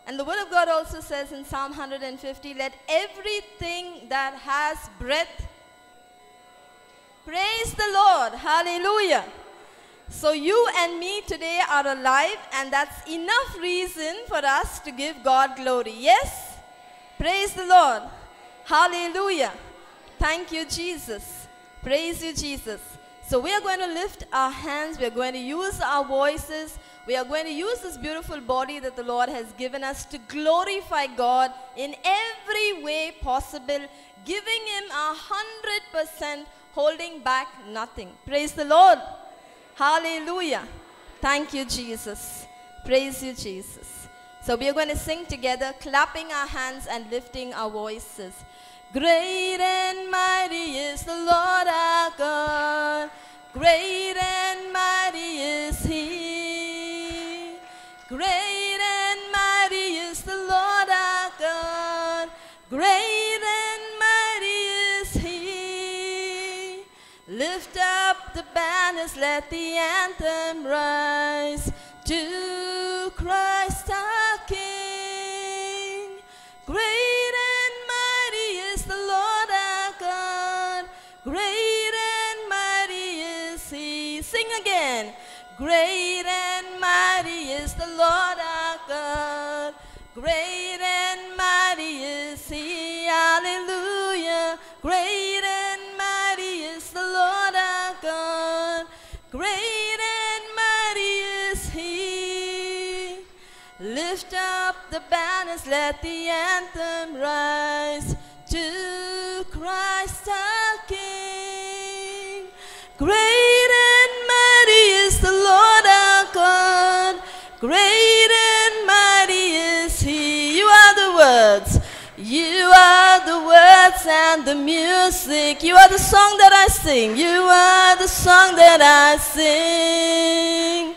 And the word of God also says in Psalm 150, let everything that has breath praise the Lord. Hallelujah. So you and me today are alive, and that's enough reason for us to give God glory. Yes? Praise the Lord. Hallelujah. Thank you, Jesus. Praise you, Jesus. So we are going to lift our hands. We are going to use our voices. We are going to use this beautiful body that the Lord has given us to glorify God in every way possible, giving Him 100%, holding back nothing. Praise the Lord. Hallelujah. Thank you, Jesus. Praise you, Jesus. So we are going to sing together, clapping our hands and lifting our voices. Great and mighty is the Lord our God. Great and mighty is He. Great and mighty is the Lord our God. Great and mighty is He. Lift up the banners, let the anthem rise. To Christ our King. Great and mighty is the Lord our God. Great and mighty is He. Sing again. Great and mighty is the Lord our God. Great and mighty is He. Hallelujah. Great and mighty is the Lord our God. Great and mighty is He. Lift up the banners, let the anthem rise. To Christ our King. Great and mighty is the Lord our God. Great and mighty is He. You are the words. You are the words and the music. You are the song that I sing. You are the song that I sing.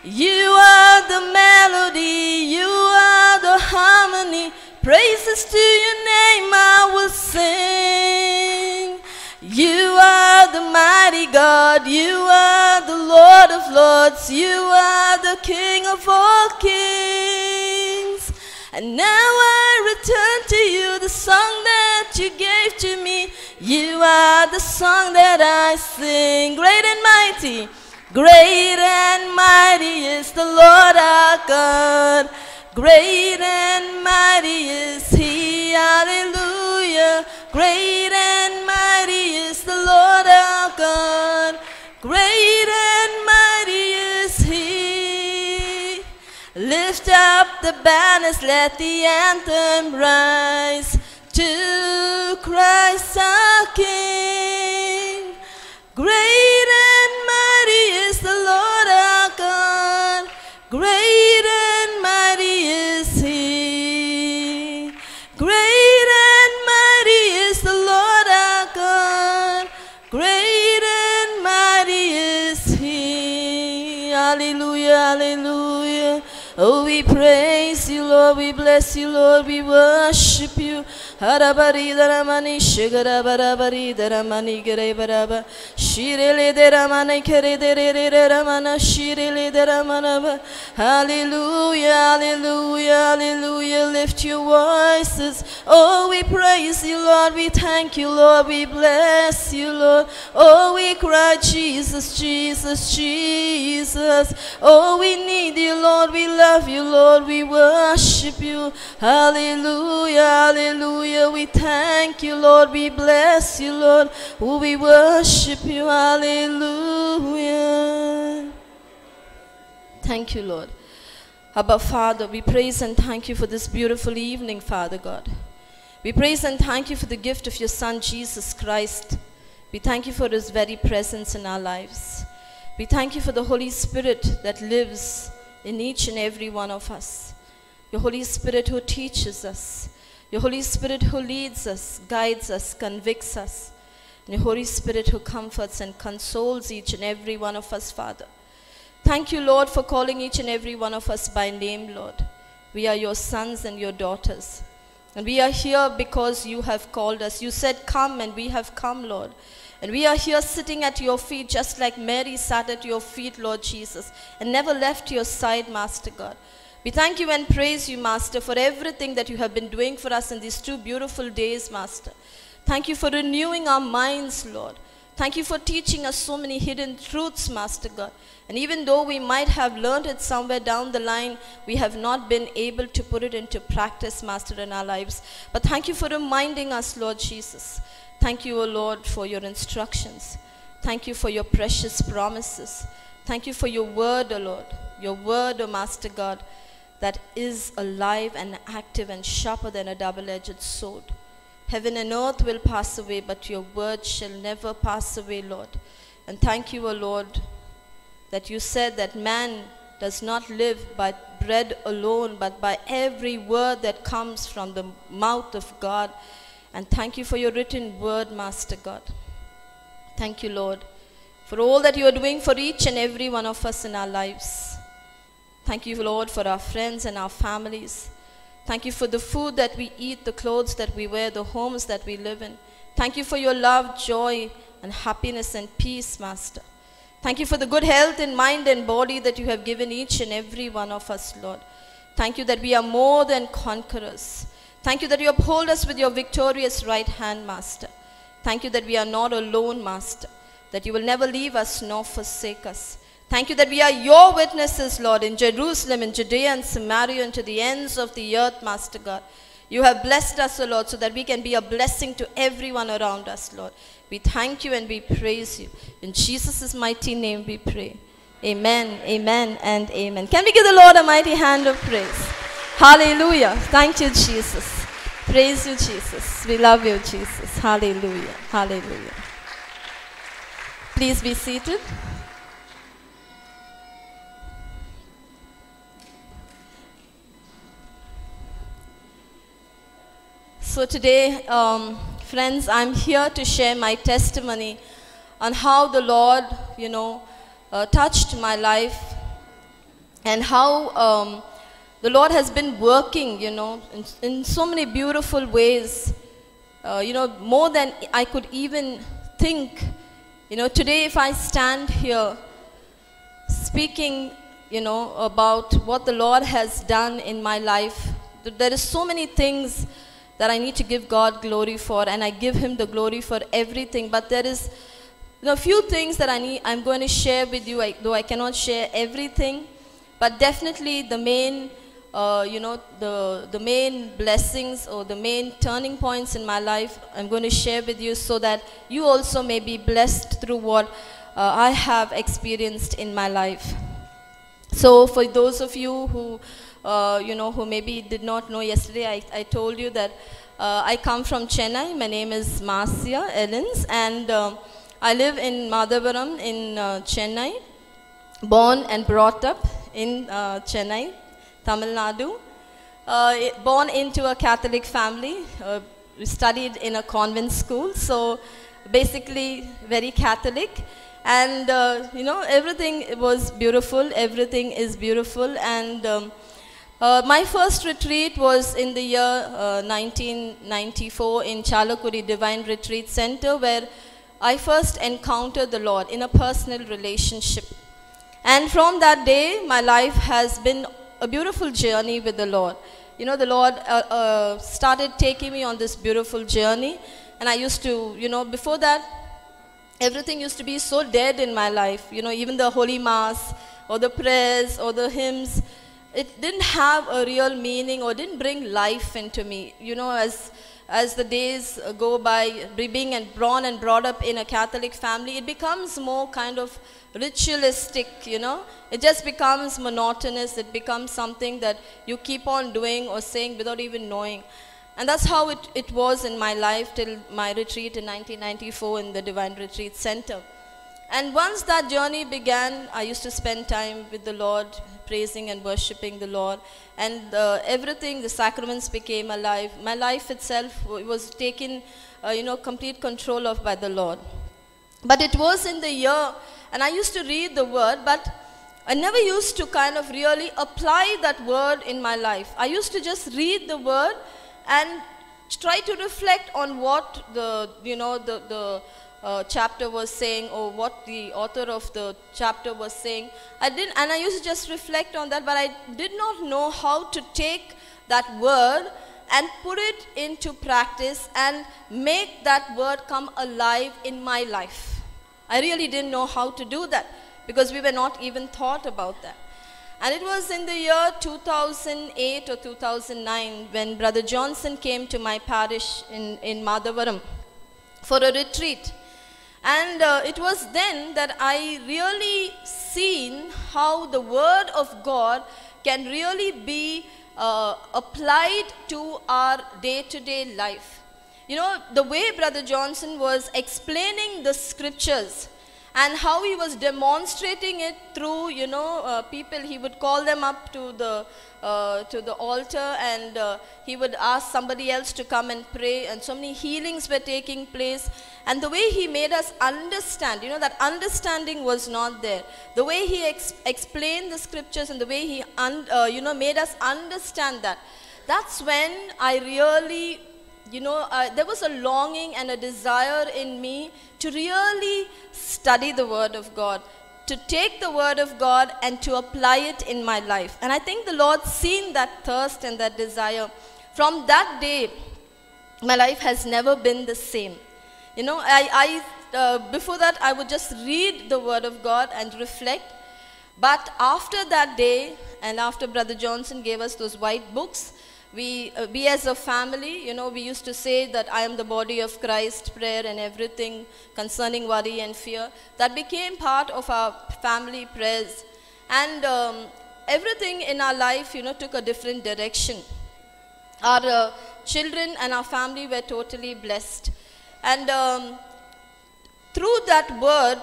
You are the melody. You are the harmony. Praises to your name I will sing. You are the mighty God. You are the Lord of lords. You are the King of all kings. And now I return to you the song that you gave to me. You are the song that I sing. Great and mighty. Great and mighty is the Lord our God. Great and mighty is He. Hallelujah. Great and mighty is the Lord our God. Great and mighty is He. Lift up the banners, let the anthem rise. To Christ our King. Great and mighty is the Lord our God. Great and mighty is He. Great and mighty is the Lord our God. Great and mighty is He. Hallelujah, hallelujah. Oh, we praise you, Lord. We bless you, Lord. We worship you. Harabari daramani shigarabari daramani gerebaraba shirele daramani kere daramana shirele daramana. Hallelujah, hallelujah, hallelujah. Lift your voices. Oh, we praise you, Lord. We thank you, Lord. We bless you, Lord. Oh, we cry, Jesus, Jesus, Jesus. Oh, we need you, Lord. We love you, Lord. We worship you. Hallelujah, hallelujah. We thank you, Lord. We bless you, Lord. Oh, we worship you. Hallelujah. Thank you, Lord. Abba, Father, we praise and thank you for this beautiful evening, Father God. We praise and thank you for the gift of your Son, Jesus Christ. We thank you for His very presence in our lives. We thank you for the Holy Spirit that lives in each and every one of us. Your Holy Spirit who teaches us. Your Holy Spirit who leads us, guides us, convicts us. And your Holy Spirit who comforts and consoles each and every one of us, Father. Thank you, Lord, for calling each and every one of us by name, Lord. We are your sons and your daughters. And we are here because you have called us. You said, come, and we have come, Lord. And we are here sitting at your feet just like Mary sat at your feet, Lord Jesus, and never left your side, Master God. We thank you and praise you, Master, for everything that you have been doing for us in these 2 beautiful days, Master. Thank you for renewing our minds, Lord. Thank you for teaching us so many hidden truths, Master God. And even though we might have learned it somewhere down the line, we have not been able to put it into practice, Master, in our lives. But thank you for reminding us, Lord Jesus. Thank you, O Lord, for your instructions. Thank you for your precious promises. Thank you for your word, O Lord. Your word, O Master God, that is alive and active and sharper than a double-edged sword. Heaven and earth will pass away, but your word shall never pass away, Lord. And thank you, O Lord, that you said that man does not live by bread alone, but by every word that comes from the mouth of God. And thank you for your written word, Master God. Thank you, Lord, for all that you are doing for each and every one of us in our lives. Thank you, Lord, for our friends and our families. Thank you for the food that we eat, the clothes that we wear, the homes that we live in. Thank you for your love, joy, and happiness and peace, Master. Thank you for the good health in mind and body that you have given each and every one of us, Lord. Thank you that we are more than conquerors. Thank you that you uphold us with your victorious right hand, Master. Thank you that we are not alone, Master, that you will never leave us nor forsake us. Thank you that we are your witnesses, Lord, in Jerusalem, in Judea and Samaria, and to the ends of the earth, Master God. You have blessed us, O Lord, so that we can be a blessing to everyone around us, Lord. We thank you and we praise you. In Jesus' mighty name we pray. Amen, amen, and amen. Can we give the Lord a mighty hand of praise? Hallelujah. Thank you, Jesus. Praise you, Jesus. We love you, Jesus. Hallelujah. Hallelujah. Please be seated. So today, friends, I'm here to share my testimony on how the Lord, touched my life and how the Lord has been working, in so many beautiful ways, more than I could even think. Today if I stand here speaking, about what the Lord has done in my life, there is so many things that I need to give God glory for, and I give Him the glory for everything. But there is a few things that I'm going to share with you, though I cannot share everything. But definitely the main, the main blessings or the main turning points in my life, I'm going to share with you so that you also may be blessed through what I have experienced in my life. So for those of you who who maybe did not know, yesterday I told you that I come from Chennai. My name is Marcia and I live in Madhavaram in Chennai, born and brought up in Chennai, Tamil Nadu. Born into a Catholic family, studied in a convent school, so basically very Catholic. And everything was beautiful, everything is beautiful. And my first retreat was in the year 1994 in Chalakuri Divine Retreat Center, where I first encountered the Lord in a personal relationship. And from that day, my life has been a beautiful journey with the Lord. The Lord started taking me on this beautiful journey. And I used to, before that, everything used to be so dead in my life. Even the Holy Mass or the prayers or the hymns, it didn't have a real meaning or didn't bring life into me. As the days go by, being born and brought up in a Catholic family, it becomes more kind of ritualistic, It just becomes monotonous. It becomes something that you keep on doing or saying without even knowing. And that's how it was in my life till my retreat in 1994 in the Divine Retreat Center. And once that journey began, I used to spend time with the Lord, praising and worshiping the Lord. And everything, the sacraments became alive. My life itself was taken, complete control of by the Lord. But it was in the year, and I used to read the word, but I never used to kind of really apply that word in my life. I used to just read the word and try to reflect on what the chapter was saying, or what the author of the chapter was saying. I used to just reflect on that, but I did not know how to take that word and put it into practice and make that word come alive in my life. I really didn't know how to do that because we were not even thought about that. And it was in the year 2008 or 2009 when Brother Johnson came to my parish in Madhavaram for a retreat. And it was then that I really seen how the word of God can really be applied to our day-to-day life. You know, the way Brother Johnson was explaining the scriptures and how he was demonstrating it through, you know, people, he would call them up to the altar, and he would ask somebody else to come and pray, and so many healings were taking place. And the way he made us understand, you know, that understanding was not there. The way he explained the scriptures and the way he, you know, made us understand that. That's when I really, you know, there was a longing and a desire in me to really study the Word of God, to take the Word of God and to apply it in my life. And I think the Lord seen that thirst and that desire. From that day, my life has never been the same. You know, before that, I would just read the Word of God and reflect. But after that day, and after Brother Johnson gave us those white books, we as a family, you know, we used to say that I am the body of Christ, prayer and everything concerning worry and fear. That became part of our family prayers. And everything in our life, you know, took a different direction. Our children and our family were totally blessed. And through that word,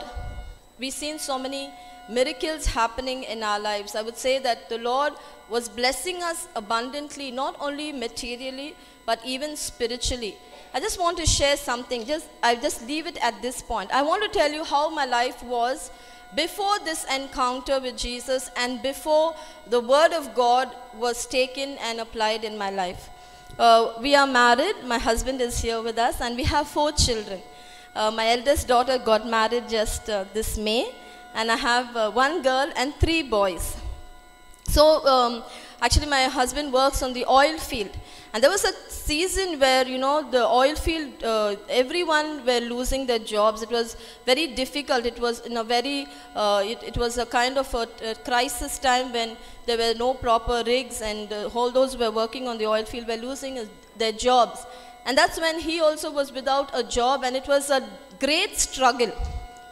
we've seen so many miracles happening in our lives. I would say that the Lord was blessing us abundantly, not only materially, but even spiritually. I just want to share something. I'll just leave it at this point. I want to tell you how my life was before this encounter with Jesus and before the Word of God was taken and applied in my life. We are married. My husband is here with us, and we have 4 children. My eldest daughter got married just this May, and I have 1 girl and 3 boys. So actually my husband works on the oil field, and there was a season where, you know, the oil field, everyone were losing their jobs. It was very difficult. It was in a very, it was a kind of a crisis time when there were no proper rigs, and all those who were working on the oil field were losing their jobs. And that's when he also was without a job, and it was a great struggle.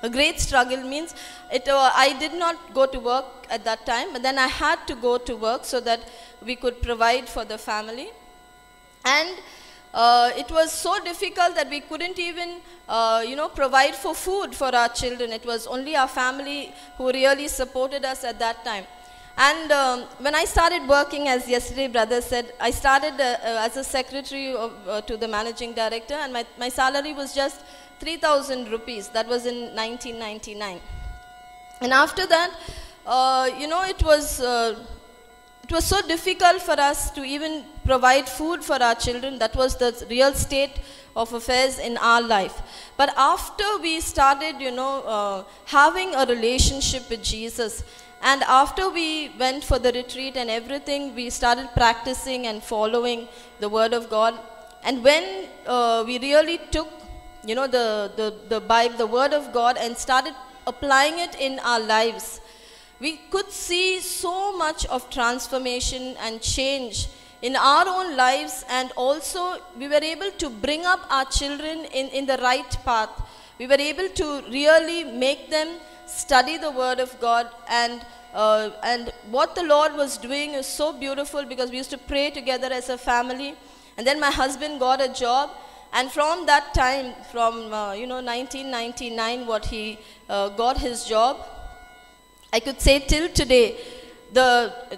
A great struggle means I did not go to work at that time, but then I had to go to work so that we could provide for the family. And it was so difficult that we couldn't even, you know, provide for food for our children. It was only our family who really supported us at that time. And when I started working, as yesterday brother said, I started as a secretary to the managing director, and my salary was just 3,000 rupees. That was in 1999. And after that, you know, it was so difficult for us to even provide food for our children. That was the real state of affairs in our life. But after we started, you know, having a relationship with Jesus, and after we went for the retreat and everything, we started practicing and following the Word of God. And when we really took, you know, the Bible, the Word of God, and started applying it in our lives, we could see so much of transformation and change in our own lives. And also we were able to bring up our children in the right path. We were able to really make them study the Word of God. And what the Lord was doing is so beautiful, because we used to pray together as a family. And then my husband got a job. And from that time, from you know, 1999, what he got his job, I could say till today,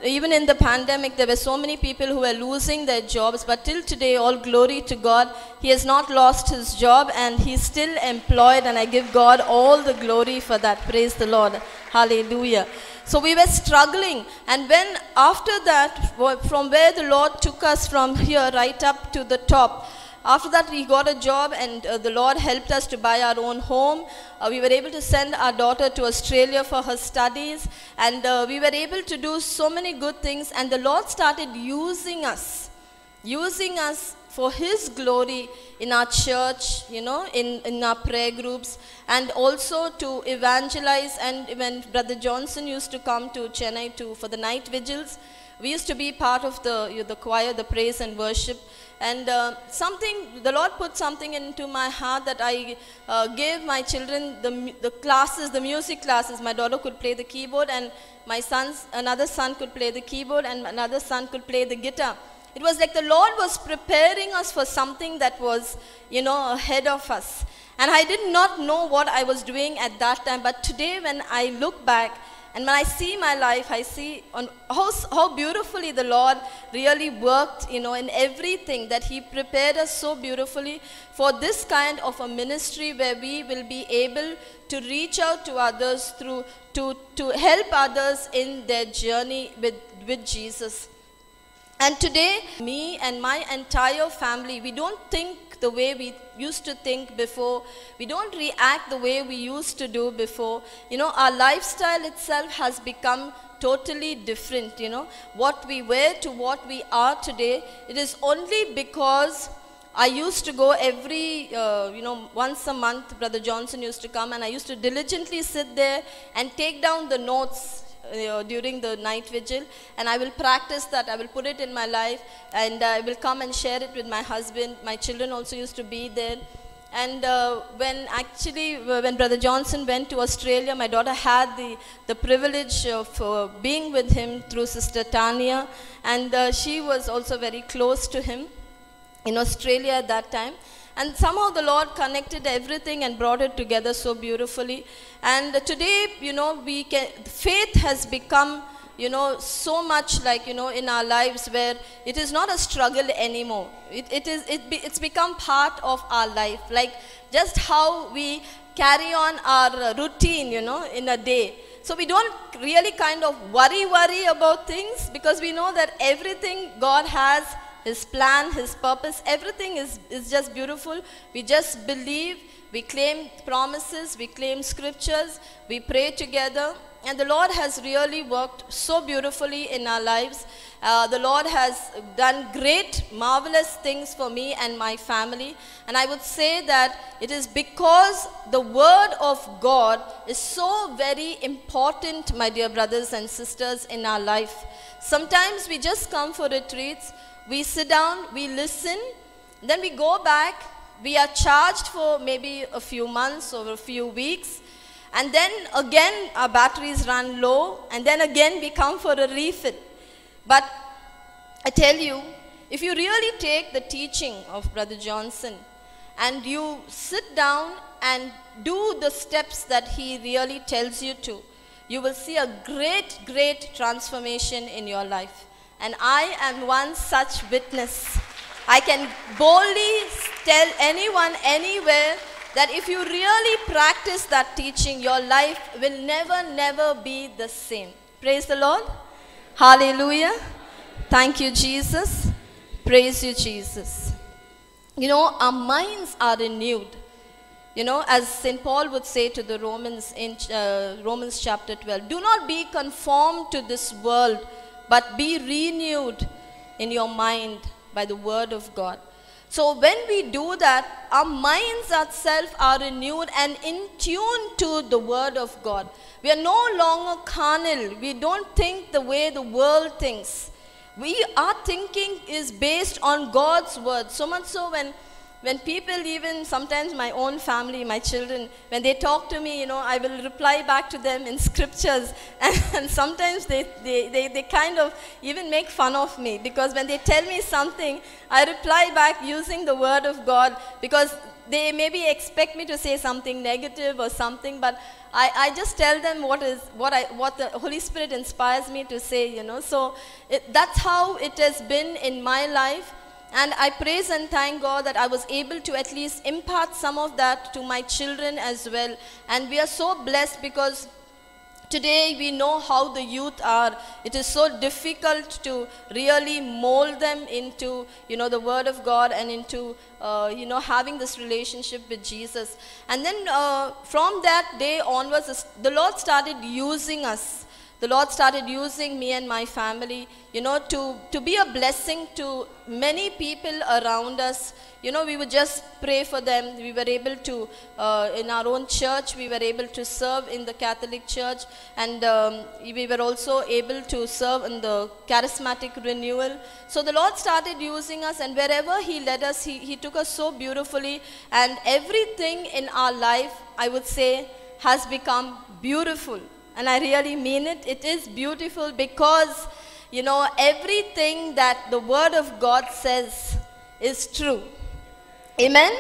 even in the pandemic, there were so many people who were losing their jobs, but till today, all glory to God, he has not lost his job, and he's still employed, and I give God all the glory for that. Praise the Lord. Hallelujah. So we were struggling, and when after that, from where the Lord took us from here right up to the top, after that we got a job, and the Lord helped us to buy our own home. We were able to send our daughter to Australia for her studies, and we were able to do so many good things, and the Lord started using us for His glory in our church, you know, in our prayer groups, and also to evangelize. And when Brother Johnson used to come to Chennai for the night vigils, we used to be part of the choir, the praise and worship. And the Lord put something into my heart that I gave my children the classes, the music classes. My daughter could play the keyboard, and another son could play the keyboard, and another son could play the guitar. It was like the Lord was preparing us for something that was, you know, ahead of us. And I did not know what I was doing at that time. But today when I look back and when I see my life, I see on how beautifully the Lord really worked, you know, in everything, that He prepared us so beautifully for this kind of a ministry where we will be able to reach out to others to help others in their journey with Jesus. And today, me and my entire family, we don't think the way we used to think before. We don't react the way we used to do before. You know, our lifestyle itself has become totally different, you know. What we were to what we are today, it is only because I used to go every, once a month, Brother Johnson used to come, and I used to diligently sit there and take down the notes during the night vigil, and I will practice that. I will put it in my life, and I will come and share it with my husband. My children also used to be there. And when Brother Johnson went to Australia, my daughter had the privilege of being with him through Sister Tanya, and she was also very close to him in Australia at that time. And somehow the Lord connected everything and brought it together so beautifully. And today, you know, faith has become, you know, so much like, you know, in our lives where it is not a struggle anymore. It's become part of our life. Like just how we carry on our routine, you know, in a day. So we don't really kind of worry about things, because we know that everything God has, His plan, His purpose, everything is just beautiful. We just believe, we claim promises, we claim scriptures, we pray together. And the Lord has really worked so beautifully in our lives. The Lord has done great, marvelous things for me and my family. And I would say that it is because the Word of God is so very important, my dear brothers and sisters, in our life. Sometimes we just come for retreats. We sit down, we listen, then we go back, we are charged for maybe a few months or a few weeks, and then again our batteries run low, and then again we come for a refill. But I tell you, if you really take the teaching of Brother Johnson and you sit down and do the steps that he really tells you to, you will see a great, great transformation in your life. And I am one such witness. I can boldly tell anyone, anywhere, that if you really practice that teaching, your life will never be the same. Praise the Lord. Hallelujah. Thank you, Jesus. Praise you, Jesus. You know, our minds are renewed. You know, as St. Paul would say to the Romans in Romans chapter 12, do not be conformed to this world, but be renewed in your mind by the word of God. So when we do that, our minds itself are renewed and in tune to the word of God. We are no longer carnal. We don't think the way the world thinks. Our thinking is based on God's word. So much so when people, even sometimes my own family, my children, when they talk to me, you know, I will reply back to them in scriptures. And sometimes they kind of even make fun of me, because when they tell me something, I reply back using the word of God, because they maybe expect me to say something negative or something, but I just tell them what the Holy Spirit inspires me to say, you know. So that's how it has been in my life. And I praise and thank God that I was able to at least impart some of that to my children as well. And we are so blessed, because Today we know how the youth are. It is so difficult to really mold them into, the Word of God and into, having this relationship with Jesus. And then from that day onwards, the Lord started using us. The Lord started using me and my family, to be a blessing to many people around us. We would just pray for them. We were able to, in our own church, we were able to serve in the Catholic Church. And we were also able to serve in the charismatic renewal. So the Lord started using us, and wherever He led us, He took us so beautifully. And everything in our life, I would say, has become beautiful. And I really mean it. It is beautiful because, everything that the Word of God says is true. Amen?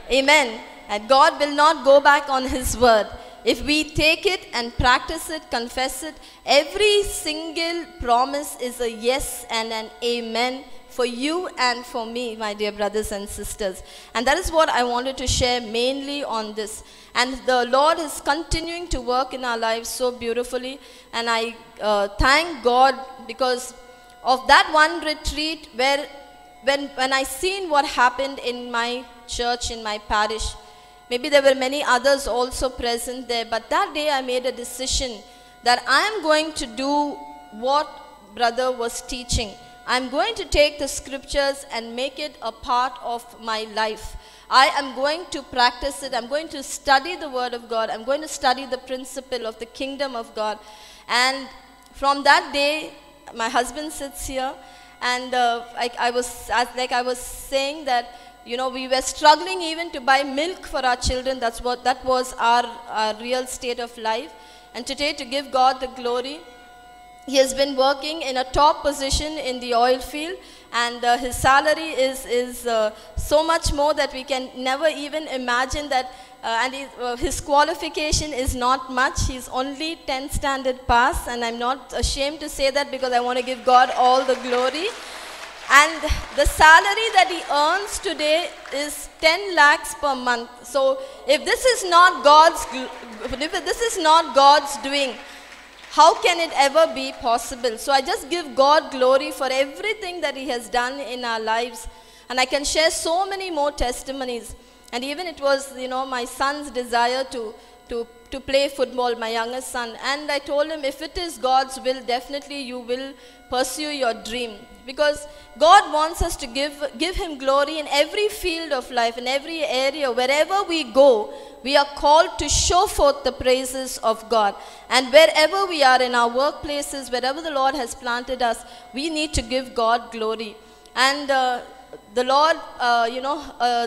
Amen. And God will not go back on His word. If we take it and practice it, confess it, every single promise is a yes and an amen for you and for me, my dear brothers and sisters. And that is what I wanted to share mainly on this. And the Lord is continuing to work in our lives so beautifully. And I thank God because of that one retreat where when I seen what happened in my church, in my parish, maybe there were many others also present there, but that day I made a decision that I am going to do what brother was teaching. I am going to take the scriptures and make it a part of my life. I am going to practice it. I'm going to study the Word of God. I'm going to study the principle of the kingdom of God. And from that day, my husband sits here. And I was saying that, we were struggling even to buy milk for our children. That was our real state of life. And today, to give God the glory, he has been working in a top position in the oil field, and his salary is so much more that we can never even imagine that. And his qualification is not much. He's only 10th standard pass, and I'm not ashamed to say that because I want to give God all the glory. And the salary that he earns today is 10 lakhs per month. So if this is not God's doing, how can it ever be possible? So I just give God glory for everything that He has done in our lives. And I can share so many more testimonies. And even it was, my son's desire to play football, my youngest son. And I told him, if it is God's will, definitely you will pursue your dream. Because God wants us to give Him glory in every field of life, in every area. Wherever we go, we are called to show forth the praises of God. And wherever we are in our workplaces, wherever the Lord has planted us, we need to give God glory. And the Lord,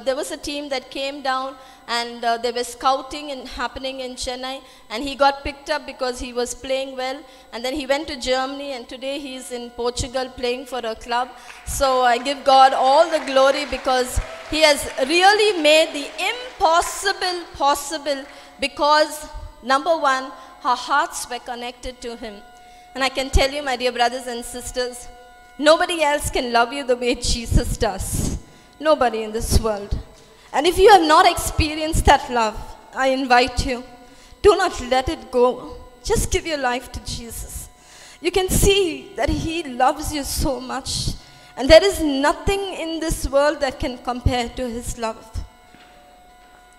there was a team that came down, and they were scouting and happening in Chennai, and he got picked up because he was playing well. And then he went to Germany, and today he's in Portugal playing for a club. So I give God all the glory because He has really made the impossible possible, because number one, our hearts were connected to Him. And I can tell you, my dear brothers and sisters, nobody else can love you the way Jesus does. Nobody in this world. And if you have not experienced that love, I invite you, do not let it go. Just give your life to Jesus. You can see that He loves you so much. And there is nothing in this world that can compare to His love.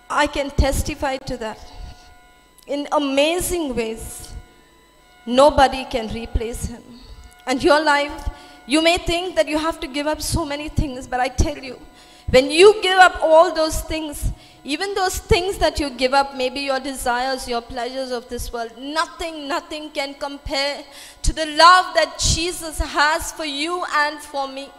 I can testify to that in amazing ways. Nobody can replace Him. And your life, you may think that you have to give up so many things, but I tell you, when you give up all those things, even those things that you give up, maybe your desires, your pleasures of this world, nothing can compare to the love that Jesus has for you and for me.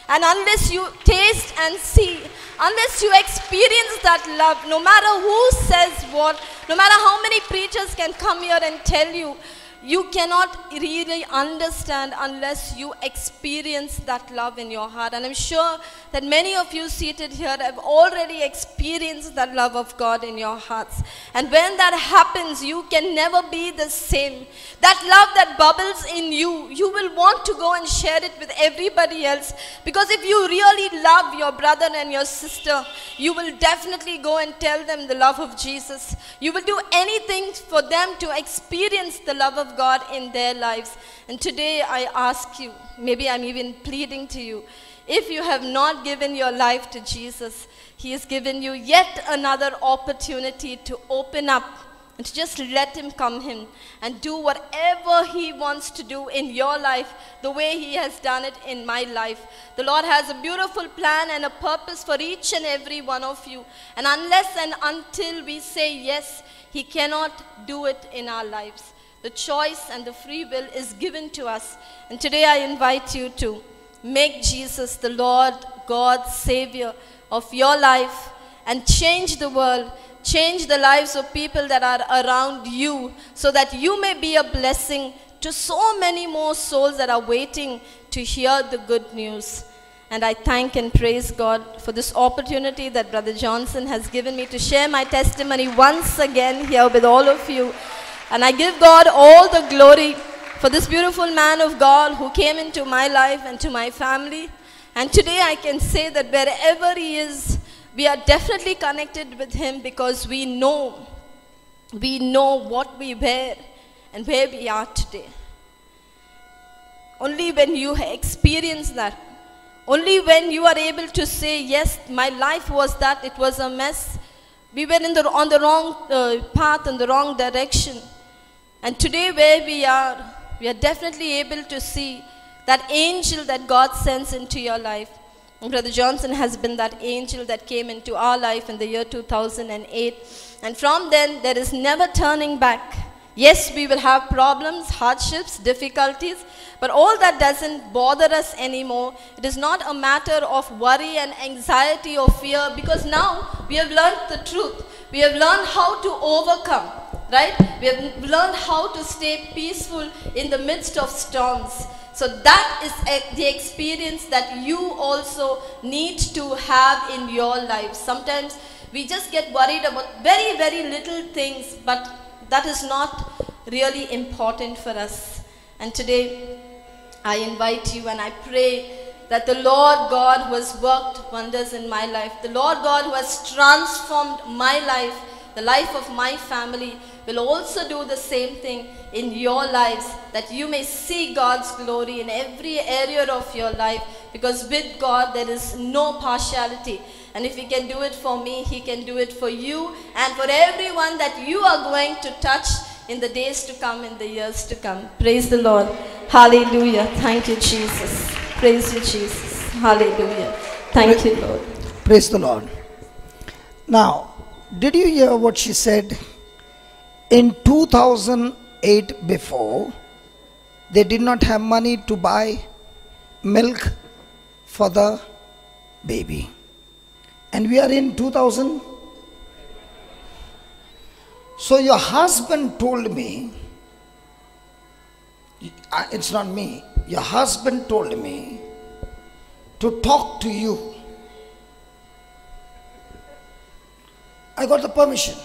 And unless you taste and see, unless you experience that love, no matter who says what, no matter how many preachers can come here and tell you, you cannot really understand unless you experience that love in your heart. And I'm sure that many of you seated here have already experienced that love of God in your hearts. And when that happens, you can never be the same. That love that bubbles in you, you will want to go and share it with everybody else. Because if you really love your brother and your sister, you will definitely go and tell them the love of Jesus. You will do anything for them to experience the love of God in their lives. And today I ask you, maybe I'm even pleading to you, if you have not given your life to Jesus, He has given you yet another opportunity to open up and to just let Him come in and do whatever He wants to do in your life the way He has done it in my life. The Lord has a beautiful plan and a purpose for each and every one of you. And unless and until we say yes, He cannot do it in our lives. The choice and the free will is given to us. And today I invite you to make Jesus the Lord, God, Savior of your life and change the world, change the lives of people that are around you so that you may be a blessing to so many more souls that are waiting to hear the good news. And I thank and praise God for this opportunity that Brother Johnson has given me to share my testimony once again here with all of you. And I give God all the glory for this beautiful man of God who came into my life and to my family. And today I can say that wherever he is, we are definitely connected with him because we know what we were and where we are today. Only when you experience that, only when you are able to say, yes, my life was that, it was a mess. We were on the wrong path, in the wrong direction. And today where we are definitely able to see that angel that God sends into your life. And Brother Johnson has been that angel that came into our life in the year 2008. And from then, there is never turning back. Yes, we will have problems, hardships, difficulties, but all that doesn't bother us anymore. It is not a matter of worry and anxiety or fear because now we have learned the truth. We have learned how to overcome, right? We have learned how to stay peaceful in the midst of storms. So that is the experience that you also need to have in your life. Sometimes we just get worried about very, very little things, but that is not really important for us. And today, I invite you and I pray that the Lord God who has worked wonders in my life, the Lord God who has transformed my life, the life of my family, will also do the same thing in your lives, that you may see God's glory in every area of your life, because with God there is no partiality. And if He can do it for me, He can do it for you and for everyone that you are going to touch in the days to come, in the years to come. Praise the Lord. Hallelujah. Thank you, Jesus. Praise you, Jesus. Hallelujah. Thank you, Lord. Praise the Lord. Now, did you hear what she said? In 2008 before, they did not have money to buy milk for the baby. And we are in 2000. So your husband told me, it's not me, your husband told me to talk to you. I got the permission.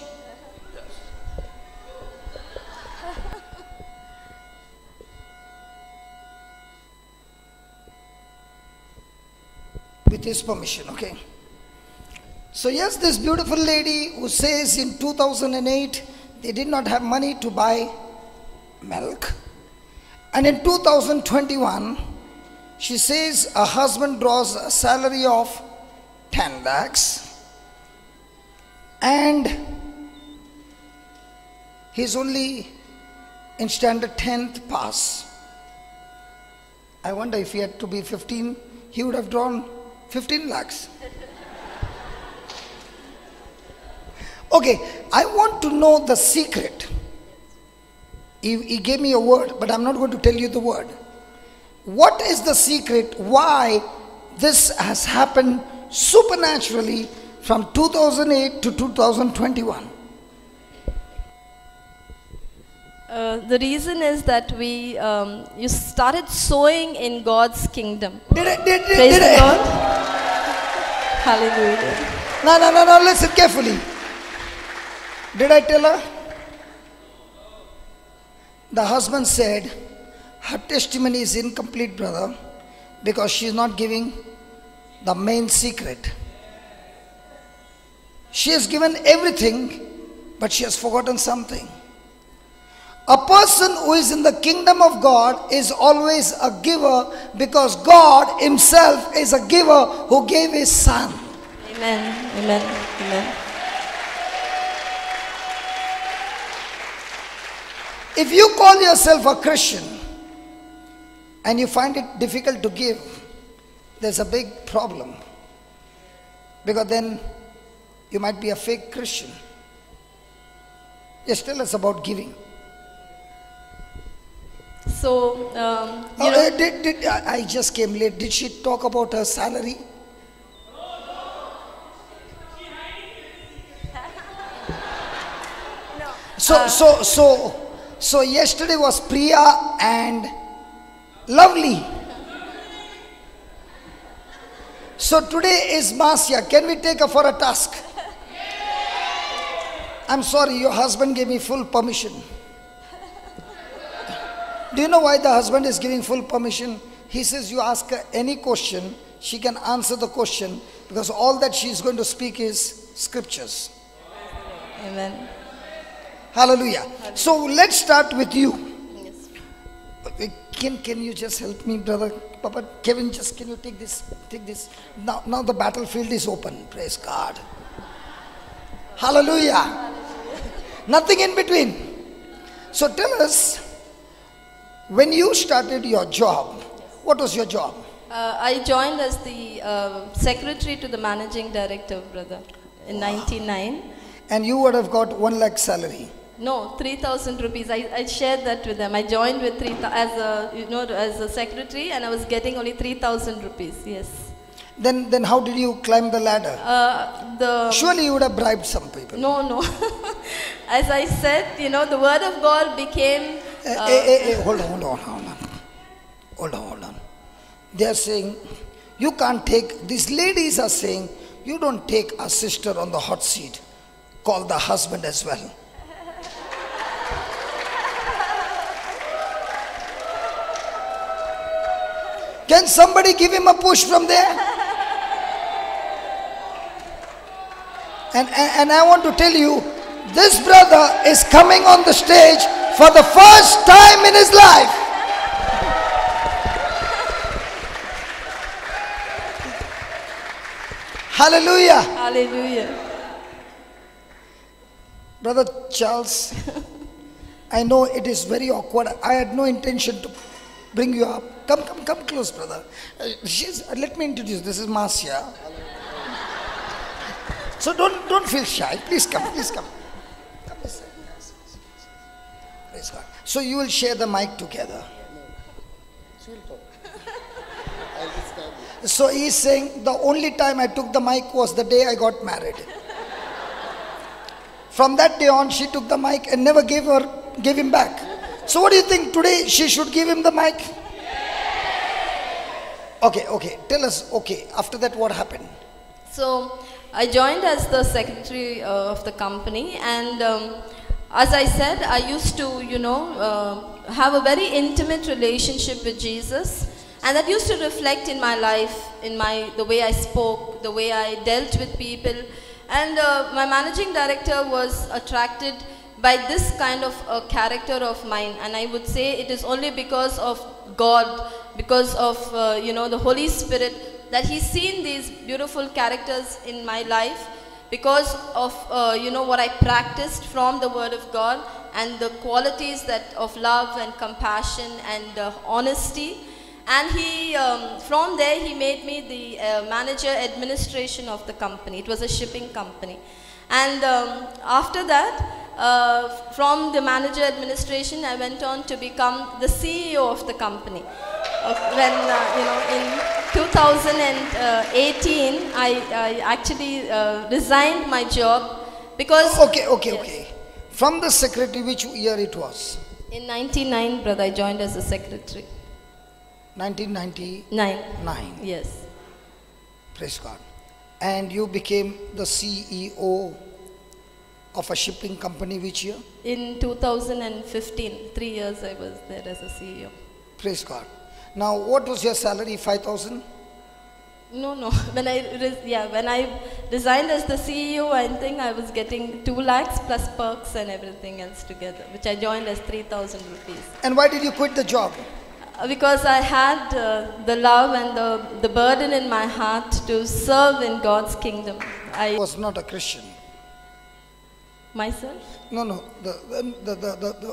With his permission, okay. So yes, this beautiful lady who says in 2008 they did not have money to buy milk, and in 2021 she says her husband draws a salary of 10 lakhs and he's only in standard 10th pass. I wonder if he had to be 15, he would have drawn 15 lakhs. Okay, I want to know the secret. He gave me a word, but I'm not going to tell you the word. What is the secret why this has happened supernaturally from 2008 to 2021? The reason is that you started sowing in God's kingdom. Praise the Lord. Hallelujah. No, listen carefully. Did I tell her? The husband said, her testimony is incomplete, brother, because she is not giving the main secret. She has given everything, but she has forgotten something. A person who is in the kingdom of God is always a giver, because God himself is a giver who gave his son. Amen. Amen. Amen. If you call yourself a Christian and you find it difficult to give, there's a big problem, because then you might be a fake Christian. Just tell us about giving. So, I just came late. Did she talk about her salary? So yesterday was Priya and Lovely. So today is Marcia. Can we take her for a task? I'm sorry, your husband gave me full permission. Do you know why the husband is giving full permission? He says you ask her any question, she can answer the question, because all that she is going to speak is scriptures. Amen. Hallelujah. So let's start with you. Yes. Can you just help me, brother? Papa, Kevin, just can you take this? Take this. Now the battlefield is open. Praise God. Hallelujah. Nothing in between. So tell us, when you started your job, what was your job? I joined as the secretary to the managing director, brother, in 99. And you would have got 1 lakh salary. No, 3,000 rupees. I shared that with them. I joined with as a secretary, and I was getting only 3,000 rupees. Yes. Then how did you climb the ladder? Surely you would have bribed some people. No. As I said, the word of God became. Hold on. They are saying, you can't take. These ladies are saying, you don't take a sister on the hot seat. Call the husband as well. Can somebody give him a push from there? And I want to tell you, this brother is coming on the stage for the first time in his life. Hallelujah. Hallelujah. Brother Charles, I know it is very awkward. I had no intention to bring you up. Come close, brother. Let me introduce. This is Marcia. So don't feel shy. Please come. Come this side. Praise God. So you will share the mic together. So he's saying the only time I took the mic was the day I got married. From that day on, she took the mic and never gave him back. So what do you think today she should give him the mic? Okay. Tell us, after that what happened? So I joined as the secretary of the company, and as I said, I used to, have a very intimate relationship with Jesus, and that used to reflect in my life, in the way I spoke, the way I dealt with people. And my managing director was attracted by this kind of a character of mine, and I would say it is only because of God, because of the Holy Spirit, that he's seen these beautiful characters in my life, because of what I practiced from the Word of God, and the qualities of love and compassion and honesty. And he, from there, he made me the manager administration of the company. It was a shipping company. And after that, from the manager administration, I went on to become the CEO of the company. When, in 2018, I actually resigned my job because... Okay. From the secretary, which year it was? In 99, brother, I joined as a secretary. 1999. Nine. Yes. Praise God. And you became the CEO of a shipping company which year? In 2015, 3 years I was there as a CEO. Praise God. Now, what was your salary? 5,000? No. When I resigned as the CEO, I think I was getting 2 lakhs plus perks and everything else together, which I joined as 3,000 rupees. And why did you quit the job? Because I had the love and the burden in my heart to serve in God's kingdom. I was not a Christian. Myself? No.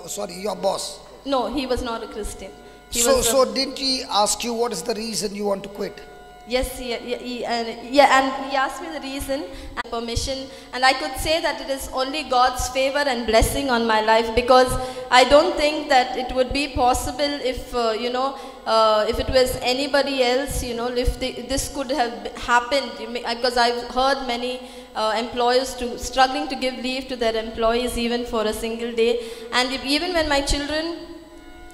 Sorry, your boss. No, he was not a Christian. So didn't he ask you what is the reason you want to quit? Yes, and he asked me the reason and permission, and I could say that it is only God's favor and blessing on my life, because I don't think that it would be possible if if it was anybody else, if this could have happened, because I've heard many employers struggling to give leave to their employees even for a single day, and even when my children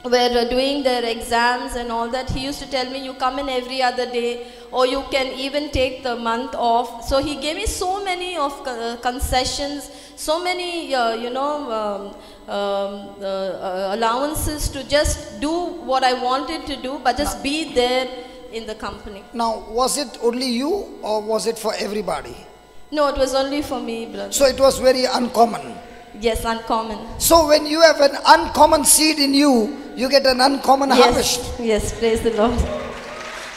were doing their exams and all that, he used to tell me, you come in every other day, or you can even take the month off. So he gave me so many of concessions, so many allowances to just do what I wanted to do, but just be there in the company. Now, was it only you, or was it for everybody? No, it was only for me, brother. So it was very uncommon. Yes, uncommon. So when you have an uncommon seed in you, you get an uncommon harvest. Yes, praise the Lord.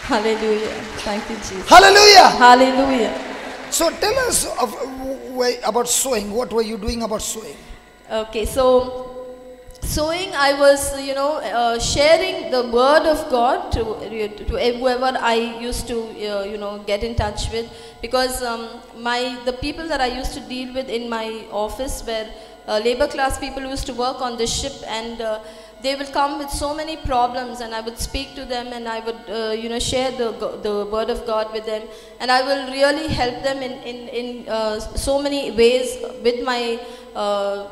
Hallelujah. Thank you, Jesus. Hallelujah. Hallelujah. So tell us about sowing. What were you doing about sowing? Okay, so sowing, I was, sharing the word of God to whoever I used to, get in touch with, because the people that I used to deal with in my office were labor class people who used to work on the ship, and they will come with so many problems, and I would speak to them, and I would share the word of God with them, and I will really help them in so many ways with my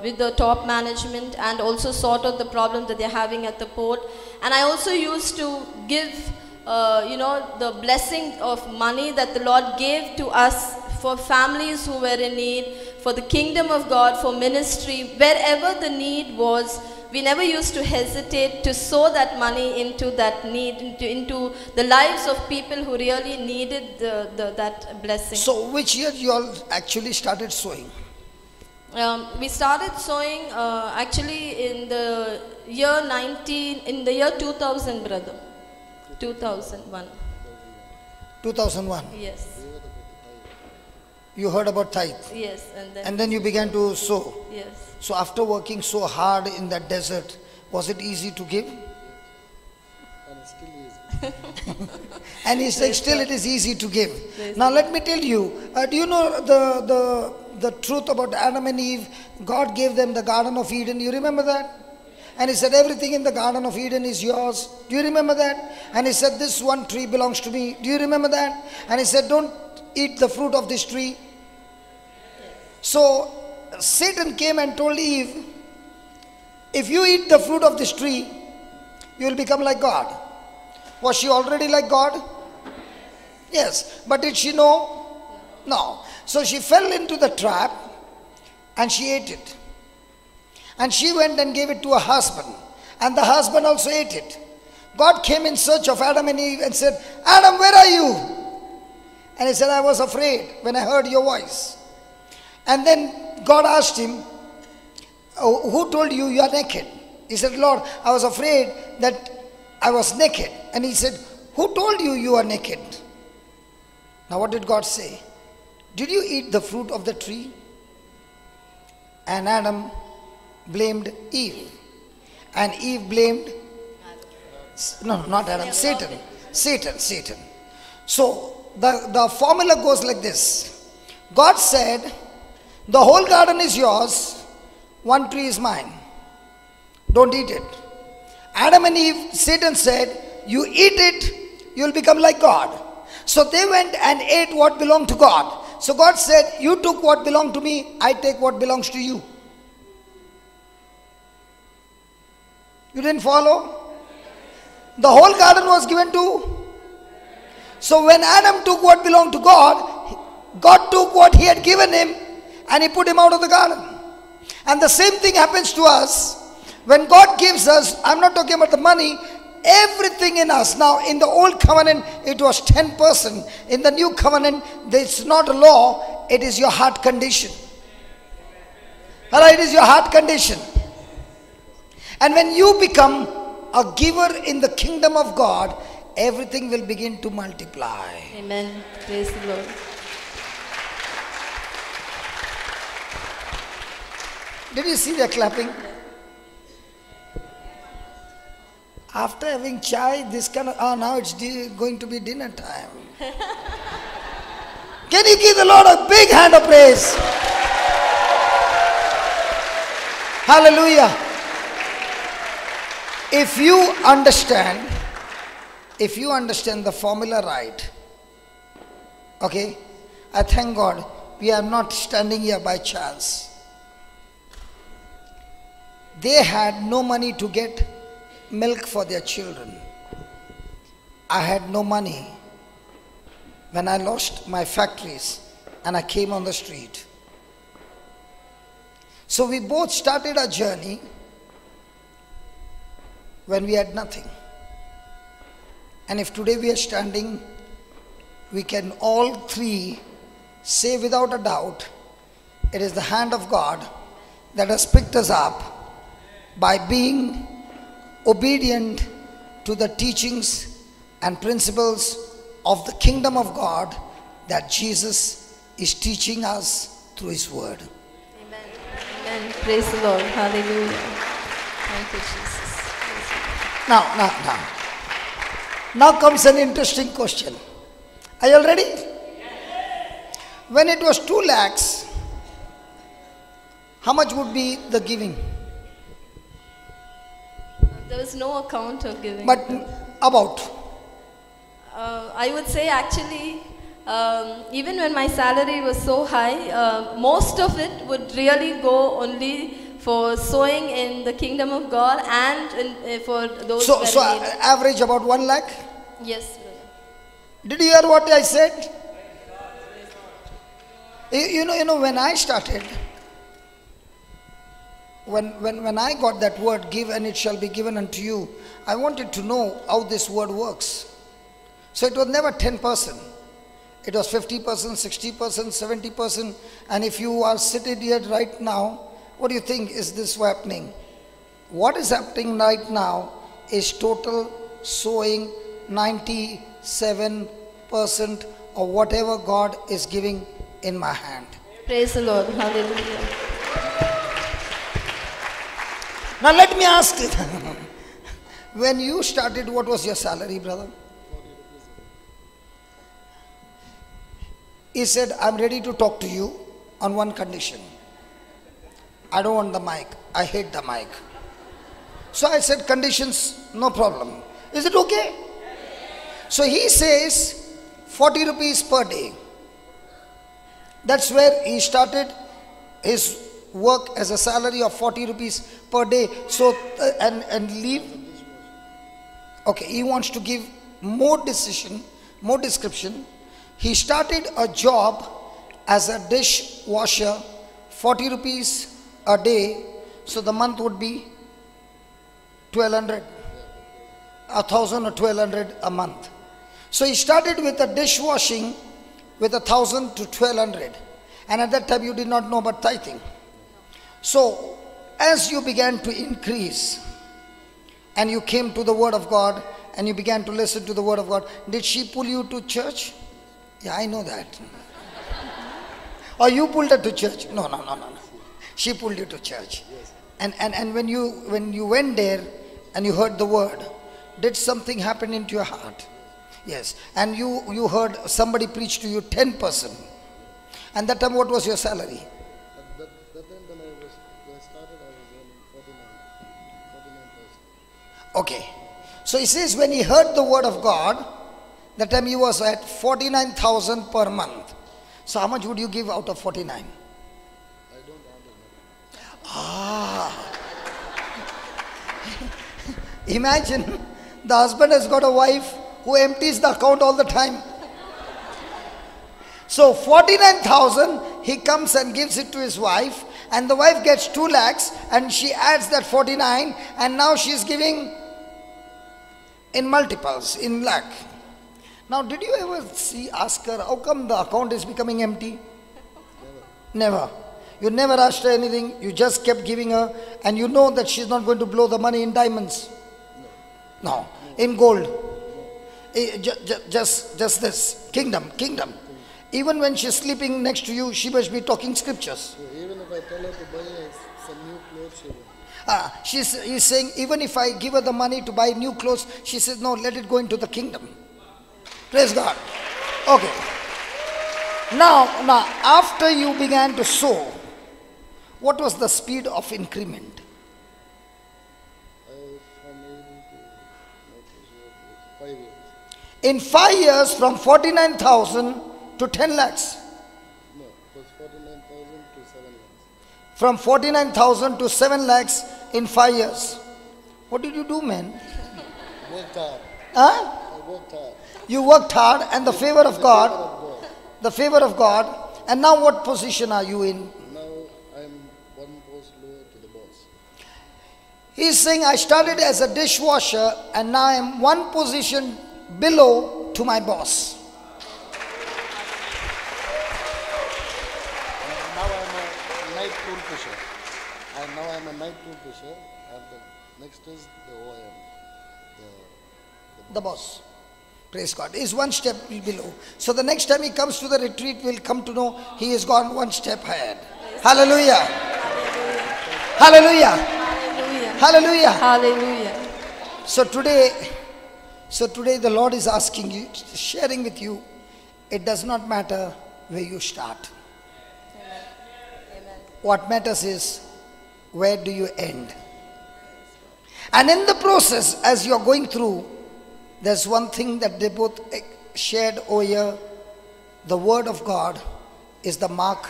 with the top management, and also sort out the problem that they're having at the port. And I also used to give the blessing of money that the Lord gave to us for families who were in need, for the kingdom of God, for ministry, wherever the need was. We never used to hesitate to sow that money into that need, into the lives of people who really needed that blessing. So which year you all actually started sowing? We started sowing actually in the year 2000, brother. 2001. 2001? Yes. You heard about tithe? Yes. And then you began to sow? Yes. So after working so hard in that desert, was it easy to give? And it's still easy. And he's saying still it is easy to give. Now let me tell you, do you know the truth about Adam and Eve? God gave them the Garden of Eden. You remember that? And he said everything in the Garden of Eden is yours. Do you remember that? And he said this one tree belongs to me. Do you remember that? And he said don't eat the fruit of this tree. So Satan came and told Eve, if you eat the fruit of this tree, you will become like God. Was she already like God? Yes. But did she know? No. So she fell into the trap and she ate it. And she went and gave it to her husband. And the husband also ate it. God came in search of Adam and Eve and said, Adam, where are you? And he said, I was afraid when I heard your voice. And then God asked him, who told you you are naked? He said, Lord, I was afraid that I was naked. And he said, who told you you are naked? Now what did God say? Did you eat the fruit of the tree? And Adam blamed Eve. And Eve blamed, no, not Adam, Satan. Satan. So the formula goes like this. God said, the whole garden is yours, one tree is mine. Don't eat it. Adam and Eve, Satan said, you eat it, you will become like God. So they went and ate what belonged to God. So God said, you took what belonged to me, I take what belongs to you. You didn't follow? The whole garden was given to. So when Adam took what belonged to God, God took what he had given him and he put him out of the garden. And the same thing happens to us. When God gives us, I'm not talking about the money, everything in us. Now in the old covenant it was 10%. In the new covenant it's not a law, it is your heart condition. Alright, it is your heart condition. And when you become a giver in the kingdom of God, everything will begin to multiply. Amen. Praise the Lord. Did you see the clapping? After having chai, this kind of, now it's going to be dinner time. Can you give the Lord a big hand of praise? Hallelujah. If you understand the formula right, okay, I thank God we are not standing here by chance. They had no money to get milk for their children. I had no money when I lost my factories and I came on the street. So we both started a journey when we had nothing. And if today we are standing, we can all three say without a doubt, it is the hand of God that has picked us up by being obedient to the teachings and principles of the kingdom of God that Jesus is teaching us through his word. Amen. Amen. Praise the Lord. Hallelujah. Thank you, Jesus. Now comes an interesting question. Are you all ready? Yes. When it was 2 lakhs, how much would be the giving? There was no account of giving. But about? I would say actually, even when my salary was so high, most of it would really go only for sowing in the kingdom of God and for those So that need. average about 1 lakh? Yes, brother. Did you hear what I said? You know when I started, when I got that word, give and it shall be given unto you, I wanted to know how this word works. So it was never 10%. It was 50%, 60%, 70%. And if you are seated here right now, what do you think is this happening? What is happening right now is total sowing 97% of whatever God is giving in my hand. Praise the Lord. Hallelujah. Now let me ask you, when you started, what was your salary, brother? He said, I'm ready to talk to you on one condition. I don't want the mic. I hate the mic. So I said, conditions, no problem. Is it okay? So he says, 40 rupees per day. That's where he started his work as a salary of 40 rupees per day. So, and leave. Okay, he wants to give more description. He started a job as a dishwasher, 40 rupees a day. So the month would be 1200, 1000 or 1200 a month. So he started with a dishwashing with 1000 to 1200. And at that time you did not know about tithing. So as you began to increase and you came to the word of God and you began to listen to the word of God, did she pull you to church? Yeah, I know that. Or you pulled her to church? No. She pulled you to church. And when you went there and you heard the word, did something happen into your heart? Yes. And you heard somebody preach to you 10%. And that time what was your salary? At that time when I started, I was earning 49,000. Okay. So he says when he heard the word of God, that time he was at 49,000 per month. So how much would you give out of 49? I don't have that money. Imagine the husband has got a wife who empties the account all the time. So 49,000, he comes and gives it to his wife, and the wife gets 2 lakhs, and she adds that 49, and now she's giving in multiples, in lakh. Now, did you ever ask her, how come the account is becoming empty? Never. You never asked her anything, you just kept giving her, and you know that she's not going to blow the money in diamonds. No. In gold. Just this. Kingdom. Even when she's sleeping next to you, she must be talking scriptures. So even if I tell her to buy some new clothes, she will. He's saying, even if I give her the money to buy new clothes, she says, no, let it go into the kingdom. Praise God. Okay. Now, after you began to sow, what was the speed of increment? From 5 years. In 5 years, from 49,000 to 10 lakhs. No, it was 49,000 to 7 lakhs. From 49,000 to 7 lakhs in 5 years. What did you do, man? Worked hard. Huh? I worked hard. You worked hard, and the favor of God. The favor of God. And now what position are you in? Now I'm one post lower to the boss. He's saying, I started as a dishwasher, and now I'm one position below to my boss. Now I'm a night tool pusher. And the next is the OIM, The boss. Praise God. Is one step below. So the next time he comes to the retreat, we'll come to know he has gone one step ahead. Hallelujah. Hallelujah. Hallelujah. Hallelujah. So today the Lord is asking you, sharing with you, it does not matter where you start. What matters is, where do you end? And in the process, as you are going through, there's one thing that they both shared over here. The word of God is the mark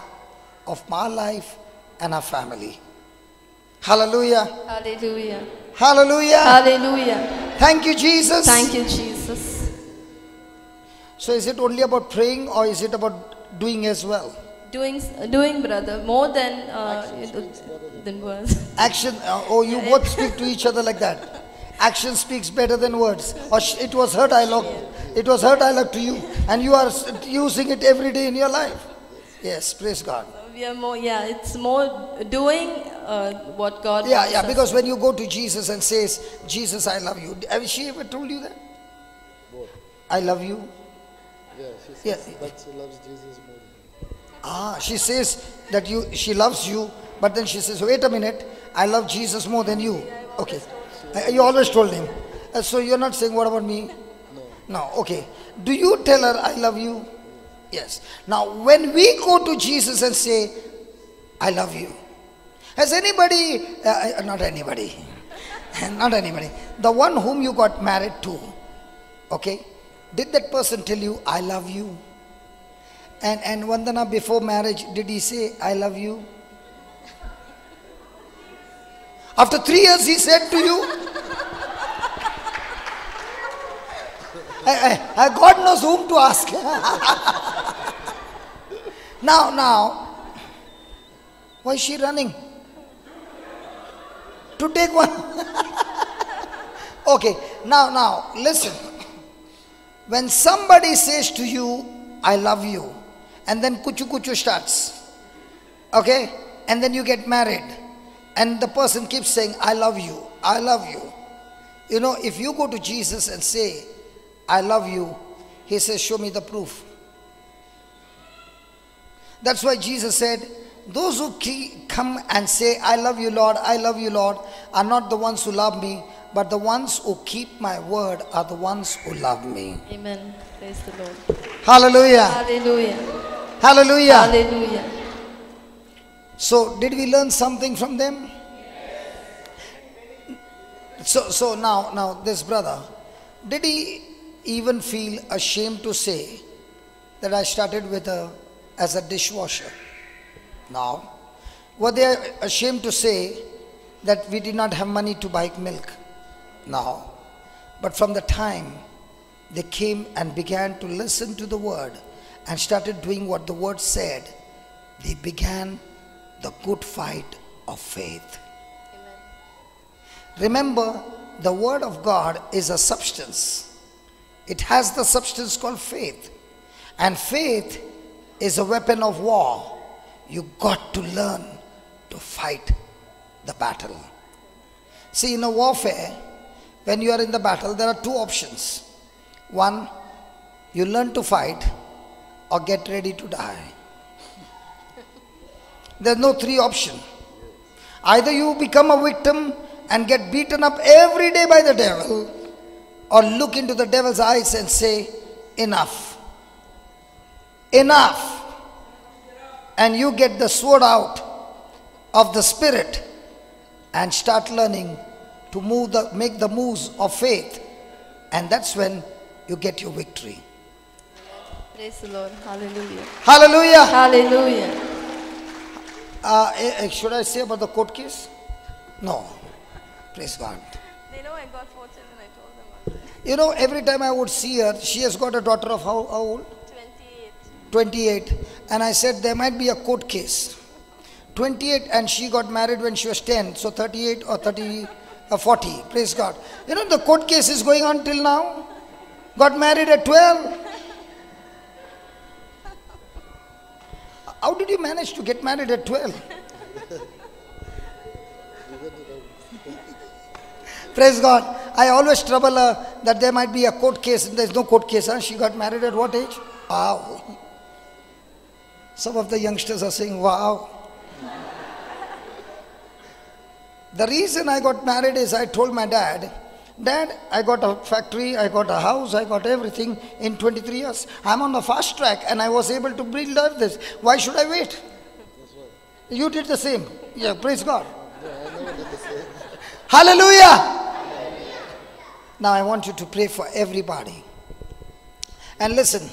of my life and our family. Hallelujah. Hallelujah. Hallelujah. Hallelujah. Thank you, Jesus. Thank you, Jesus. So is it only about praying, or is it about doing as well? Doing, brother, more than words. Action. You both speak to each other like that. Action speaks better than words. Or it was her dialogue. It was her dialogue to you, and you are using it every day in your life. Yes, praise God. We are more, it's more doing what God wants Yeah, us because to. when you go to Jesus and says, Jesus, I love you. Have she ever told you that? What? I love you. Yeah, she says Yeah. that she loves Jesus more than me. She says that she loves you, but then she says, wait a minute, I love Jesus more than you. Okay. You always told him. So you're not saying, what about me? No. Okay. Do you tell her, I love you? Yes. Now, when we go to Jesus and say, I love you, has anybody, not anybody, the one whom you got married to, okay, did that person tell you, I love you? And Vandana, before marriage, did he say, I love you? After 3 years, he said to you, God knows whom to ask. Now, why is she running? To take one. Okay, now, listen. When somebody says to you, I love you, and then kuchu starts, okay, and then you get married, and the person keeps saying, I love you, I love you. You know, if you go to Jesus and say, I love you, he says, show me the proof. That's why Jesus said, those who come and say, I love you, Lord, are not the ones who love me, but the ones who keep my word are the ones who love me. Amen. Praise the Lord. Hallelujah. Hallelujah. Hallelujah. Hallelujah. So, did we learn something from them? So now this brother, did he even feel ashamed to say that I started as a dishwasher? No. Were they ashamed to say that we did not have money to buy milk? No. But from the time they came and began to listen to the word and started doing what the word said, they began the good fight of faith. Amen. Remember, the word of God is a substance. It has the substance called faith. And faith is a weapon of war. You got to learn to fight the battle. See, in a warfare, when you are in the battle, there are two options. One, you learn to fight or get ready to die. There's no three option. Either you become a victim and get beaten up every day by the devil, or look into the devil's eyes and say, enough. Enough. And you get the sword out of the spirit and start learning to make the moves of faith. And that's when you get your victory. Praise the Lord. Hallelujah. Hallelujah. Hallelujah. Should I say about the court case? No. Praise God. They know I got 4 children. I told them about it. You know, every time I would see her, she has got a daughter of how old? 28. 28. And I said there might be a court case. 28, and she got married when she was 10. So 38 or 30 or 40. Praise God. You know, the court case is going on till now. Got married at 12. How did you manage to get married at 12? Praise God. I always trouble her that there might be a court case, and there's no court case. Huh? She got married at what age? Wow. Some of the youngsters are saying, wow. The reason I got married is I told my dad, Dad, I got a factory, I got a house, I got everything in 23 years. I'm on the fast track and I was able to build this. Why should I wait? You did the same. Yeah, praise God. Hallelujah. Now I want you to pray for everybody. And listen,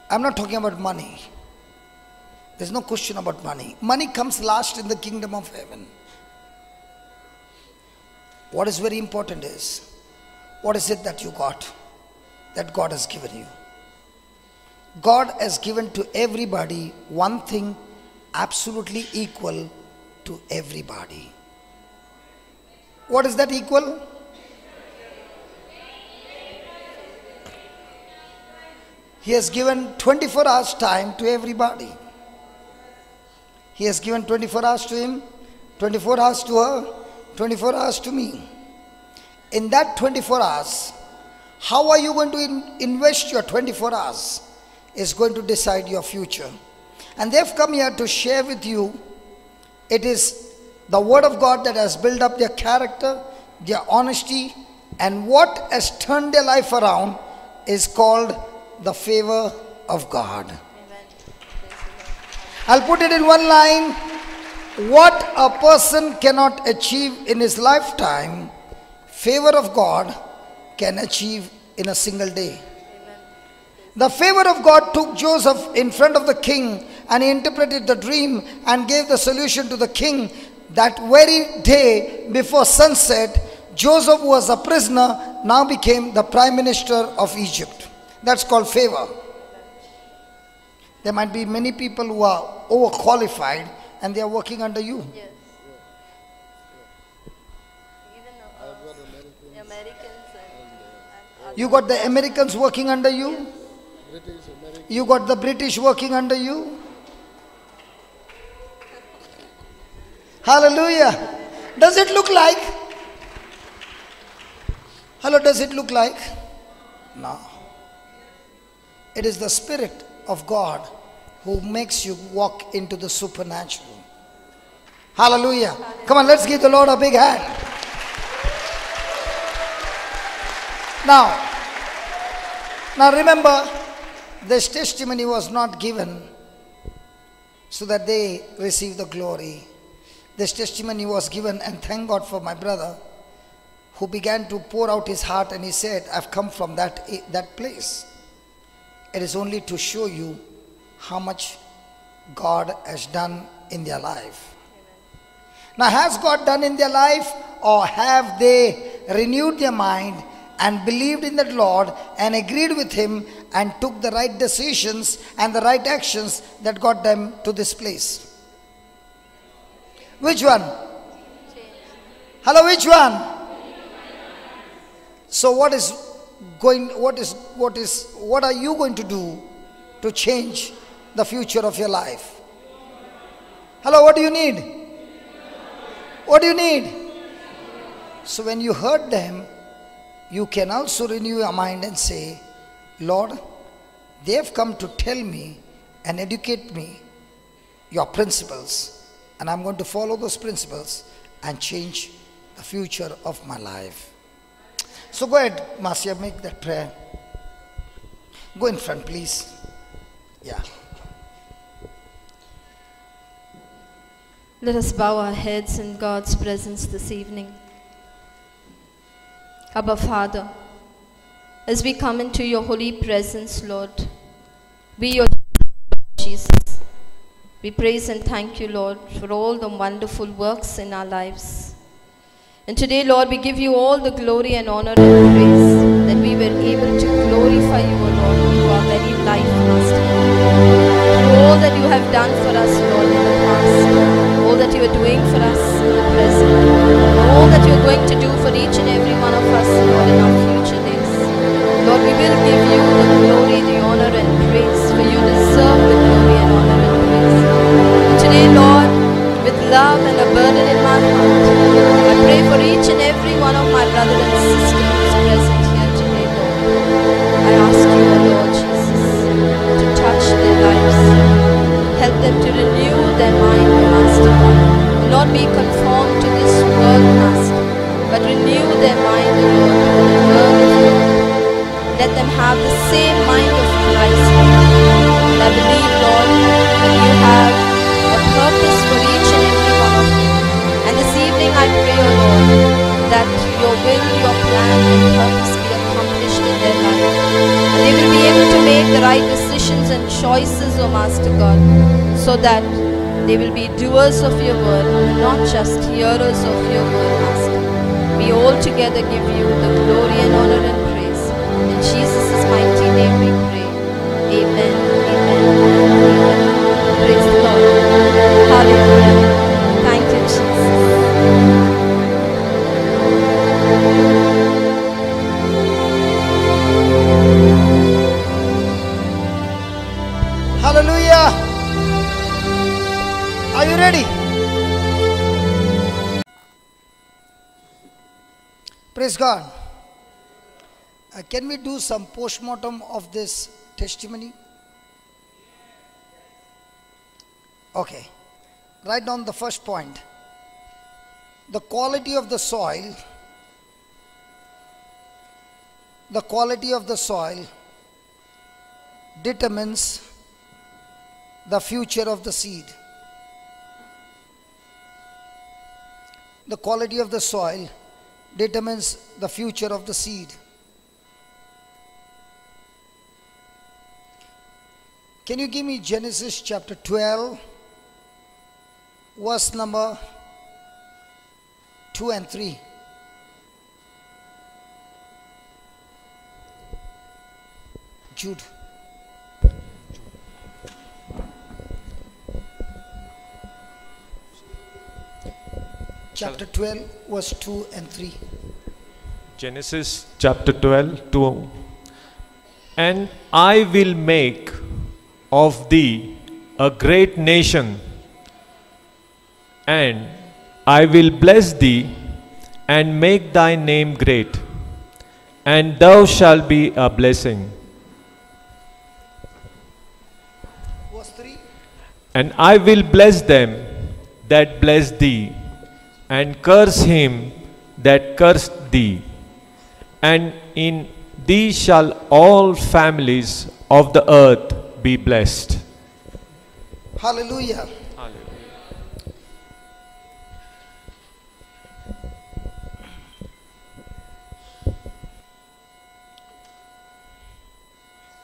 I'm not talking about money. There's no question about money. Money comes last in the kingdom of heaven. What is very important is, what is it that you got, that God has given you? God has given to everybody one thing absolutely equal to everybody. What is that equal? He has given 24 hours time to everybody. He has given 24 hours to him, 24 hours to her, 24 hours to me. In that 24 hours, how are you going to invest your 24 hours is going to decide your future. And they've come here to share with you. It is the word of God that has built up their character, their honesty, and what has turned their life around is called the favor of God. Amen. I'll put it in one line. What a person cannot achieve in his lifetime, favor of God can achieve in a single day. The favor of God took Joseph in front of the king and he interpreted the dream and gave the solution to the king. That very day before sunset, Joseph, who was a prisoner, now became the prime minister of Egypt. That's called favor. There might be many people who are overqualified and they are working under you. Yes. Even the Americans and You got the Americans working under you. British, American. You got the British working under you. Hallelujah. Does it look like? Hello, does it look like? No. It is the Spirit of God who makes you walk into the supernatural. Hallelujah. Come on, let's give the Lord a big hand. Now remember, this testimony was not given so that they receive the glory. This testimony was given, and thank God for my brother who began to pour out his heart, and he said, I've come from that place. It is only to show you how much God has done in their life. Now, has God done in their life, or have they renewed their mind and believed in the Lord and agreed with Him and took the right decisions and the right actions that got them to this place? Which one? Hello, which one? So what are you going to do to change the future of your life? Hello, what do you need? What do you need? So when you heard them, you can also renew your mind and say, Lord, they have come to tell me and educate me your principles, and I'm going to follow those principles and change the future of my life. So go ahead, Marcia, make that prayer. Go in front, please. Yeah. Let us bow our heads in God's presence this evening. Abba Father, as we come into your holy presence, Lord, we your Jesus, we praise and thank you, Lord, for all the wonderful works in our lives. And today, Lord, we give you all the glory and honor and praise that we were able to glorify you, O Lord, through our very life, Master. Through all that you have done for us, Lord, in the past, all that you are doing for us in the present, and all that you are going to do for each and every one of us, Lord, in our future days. Lord, we will give you the glory, the honor and praise, for you deserve the glory and honor and praise. And today, Lord, with love and a burden in my heart, I pray for each and every one of my brothers and sisters present here today, Lord. I ask you, O Lord Jesus, to touch their lives. Help them to renew their mind, O Master God. Do not be conformed to this world, Master, but renew their mind, O Lord, to the word of God. Let them have the same mind of Christ. And I believe, Lord, that you have a purpose for each and every one of them. And this evening I pray, O Lord, that your will, your plan, and purpose be accomplished in their life. And they will be able to make the right decisions and choices, O Master God, so that they will be doers of your word and not just hearers of your word, Master. We all together give you the glory and honor and praise. In Jesus' mighty name we pray. Amen, amen, amen. Praise the Lord. Hallelujah. Thank you, Jesus. Hallelujah. Are you ready? Praise God. Can we do some post-mortem of this testimony? Okay. Write down the first point. The quality of the soil. The quality of the soil determines the future of the seed. The quality of the soil determines the future of the seed. Can you give me Genesis chapter 12, verse number 2 and 3? Jude. Chapter 12, verse 2 and 3. Genesis chapter 12, 2. And I will make of thee a great nation, and I will bless thee and make thy name great, and thou shalt be a blessing. Verse 3. And I will bless them that bless thee, and curse him that cursed thee. And in thee shall all families of the earth be blessed. Hallelujah.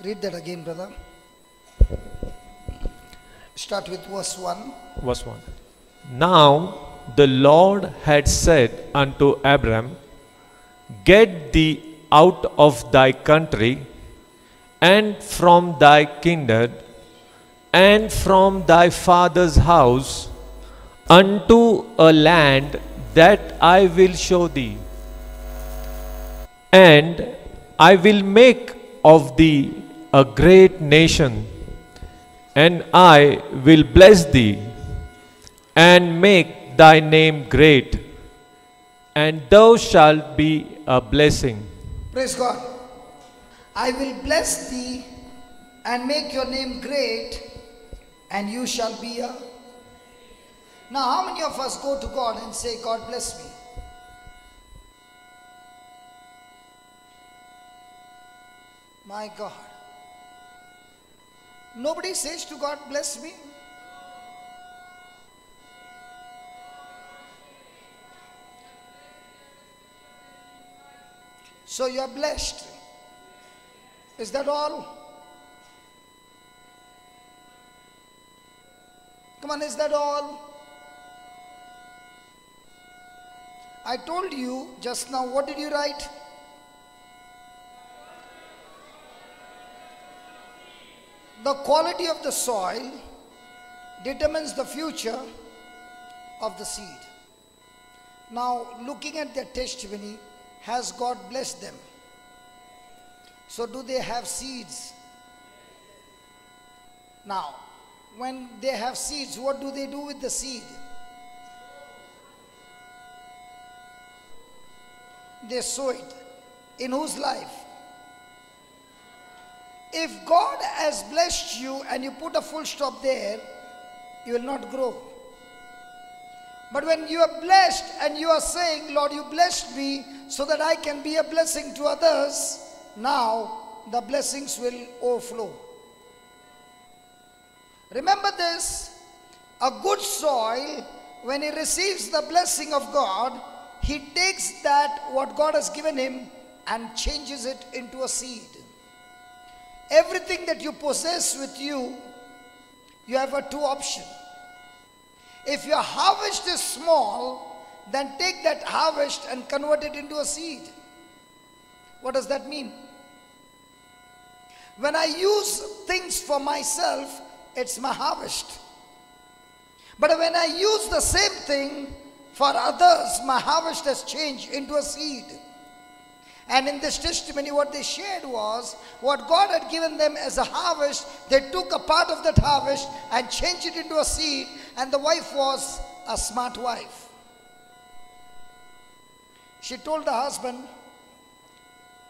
Read that again, brother. Start with verse 1. Verse 1. Now the Lord had said unto Abram, Get thee out of thy country, and from thy kindred, and from thy father's house, unto a land that I will show thee. And I will make of thee a great nation, and I will bless thee, and make thy name great, and thou shalt be a blessing. Praise God. I will bless thee and make your name great, and you shall be a... Now, how many of us go to God and say, God bless me? My God. Nobody says to God, bless me. So you are blessed. Is that all? Come on, is that all? I told you just now, what did you write? The quality of the soil determines the future of the seed. Now, looking at their testimony, has God blessed them? So do they have seeds? Now, when they have seeds, what do they do with the seed? They sow it. In whose life? If God has blessed you and you put a full stop there, you will not grow. But when you are blessed and you are saying, Lord, you blessed me so that I can be a blessing to others, now the blessings will overflow. Remember this, a good soil, when he receives the blessing of God, he takes that what God has given him and changes it into a seed. Everything that you possess with you, you have a two option. If your harvest is small, then take that harvest and convert it into a seed. What does that mean? When I use things for myself, it's my harvest. But when I use the same thing for others, my harvest has changed into a seed. And in this testimony, what they shared was, what God had given them as a harvest, they took a part of that harvest and changed it into a seed, and the wife was a smart wife. She told the husband,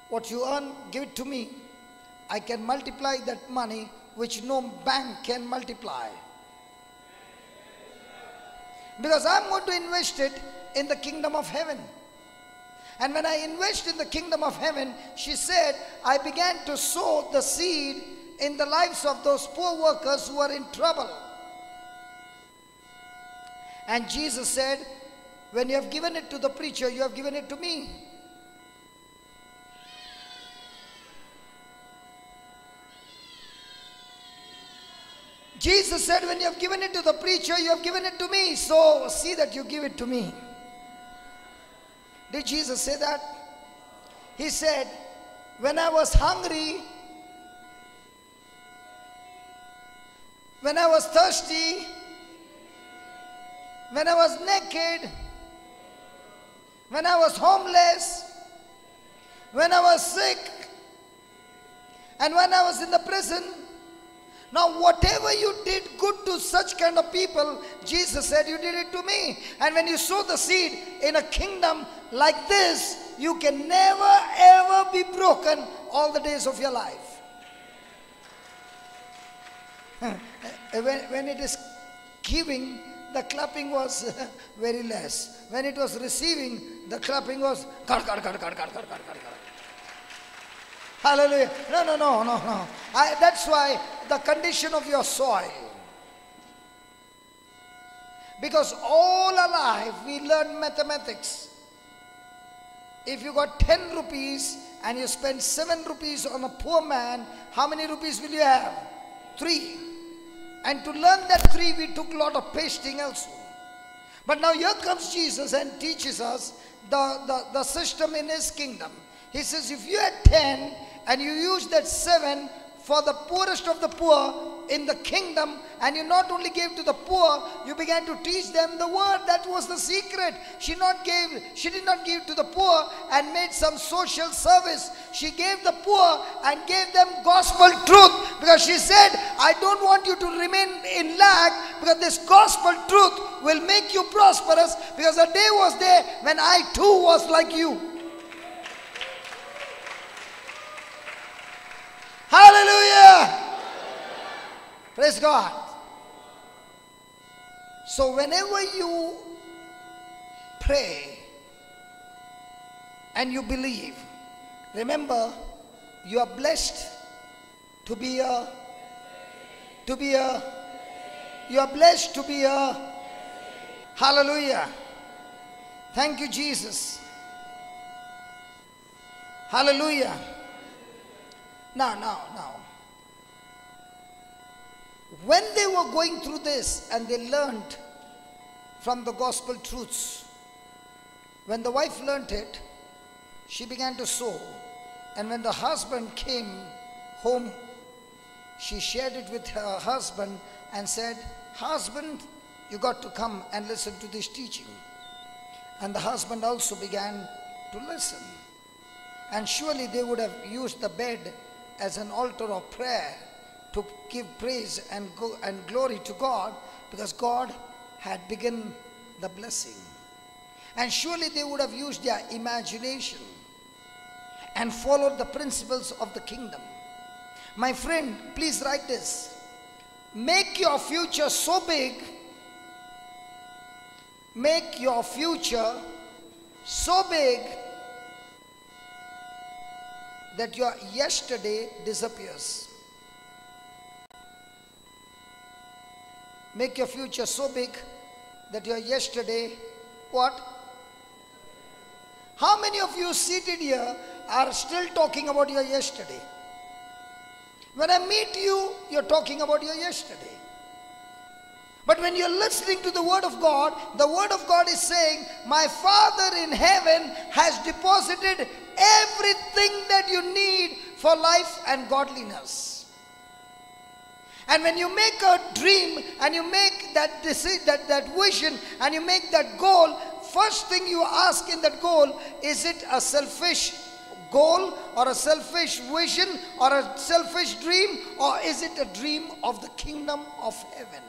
what you earn, give it to me. I can multiply that money which no bank can multiply. Because I'm going to invest it in the kingdom of heaven. And when I invest in the kingdom of heaven, she said, I began to sow the seed in the lives of those poor workers who are in trouble. And Jesus said, when you have given it to the preacher, you have given it to me. Jesus said, when you have given it to the preacher, you have given it to me. So see that you give it to me. Did Jesus say that? He said, when I was hungry, when I was thirsty, when I was naked, when I was homeless, when I was sick, and when I was in the prison. Now whatever you did good to such kind of people, Jesus said you did it to me. And when you sow the seed in a kingdom like this, you can never ever be broken all the days of your life. When it is giving, the clapping was very less. When it was receiving, the clapping was hallelujah. No. That's why the condition of your soil. Because all our life we learn mathematics. If you got 10 rupees and you spend 7 rupees on a poor man, how many rupees will you have? 3. And to learn that 3, we took a lot of pasting also. But now here comes Jesus and teaches us the system in his kingdom. He says, if you had 10 and you use that 7 for the poorest of the poor in the kingdom, and you not only gave to the poor, you began to teach them the word. That was the secret. She did not give to the poor and made some social service. She gave the poor and gave them gospel truth, because she said, I don't want you to remain in lack, because this gospel truth will make you prosperous, because a day was there when I too was like you. Hallelujah! Praise God. So whenever you pray and you believe, remember, you are blessed to be a, you are blessed to be a, hallelujah. Thank you, Jesus. Hallelujah. Now. When they were going through this and they learned from the gospel truths, when the wife learned it, she began to sow. And when the husband came home, she shared it with her husband and said, husband, you got to come and listen to this teaching. And the husband also began to listen. And surely they would have used the bed as an altar of prayer to give praise and glory to God, because God had begun the blessing. And surely they would have used their imagination and followed the principles of the kingdom. My friend, please write this. Make your future so big, make your future so big that your yesterday disappears. Make your future so big that your yesterday, what? How many of you seated here are still talking about your yesterday? When I meet you, you're talking about your yesterday. But when you're listening to the word of God is saying, my Father in heaven has deposited everything that you need for life and godliness. And when you make a dream and you make that vision and you make that goal, first thing you ask in that goal, is it a selfish goal or a selfish vision or a selfish dream, or is it a dream of the kingdom of heaven?